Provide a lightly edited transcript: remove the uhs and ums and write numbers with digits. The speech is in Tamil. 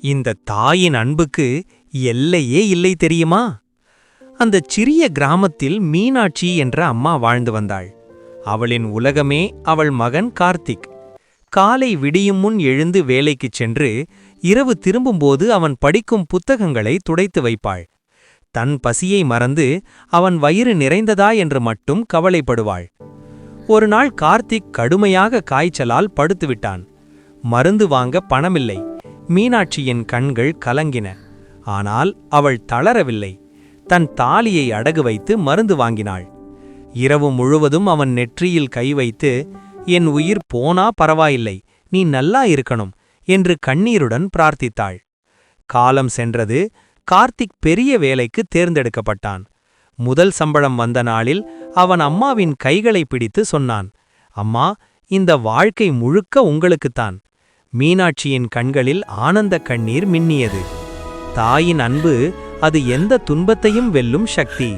இந்த தாயின் அன்புக்கு எல்லையே இல்லை தெரியுமா? அந்தச் சிறிய கிராமத்தில் மீனாட்சி என்ற அம்மா வாழ்ந்து வந்தாள். அவளின் உலகமே அவள் மகன் கார்த்திக். காலை விடியும் முன் எழுந்து வேலைக்குச் சென்று இரவு திரும்பும்போது அவன் படிக்கும் புத்தகங்களை துடைத்து வைப்பாள். தன் பசியை மறந்து அவன் வயிறு நிறைந்ததா என்று மட்டும் கவலைப்படுவாள். ஒரு நாள் கார்த்திக் கடுமையாக காய்ச்சலால் படுத்துவிட்டான். மருந்து வாங்க பணமில்லை. மீனாட்சியின் கண்கள் கலங்கின. ஆனால் அவள் தளரவில்லை. தன் தாலியை அடகு வைத்து மருந்து வாங்கினாள். இரவு முழுவதும் அவன் நெற்றியில் கை வைத்து, என் உயிர் போனா பரவாயில்லை, நீ நல்லா இருக்கணும் என்று கண்ணீருடன் பிரார்த்தித்தாள். காலம் சென்றது. கார்த்திக் பெரிய வேலைக்கு தேர்ந்தெடுக்கப்பட்டான். முதல் சம்பளம் வந்த நாளில் அவன் அம்மாவின் கைகளை பிடித்து சொன்னான், அம்மா, இந்த வாழ்க்கை முழுக்க உங்களுக்குத்தான். மீனாட்சியின் கண்களில் ஆனந்த கண்ணீர் மின்னியது. தாயின் அன்பு, அது எந்த துன்பத்தையும் வெல்லும் சக்தி.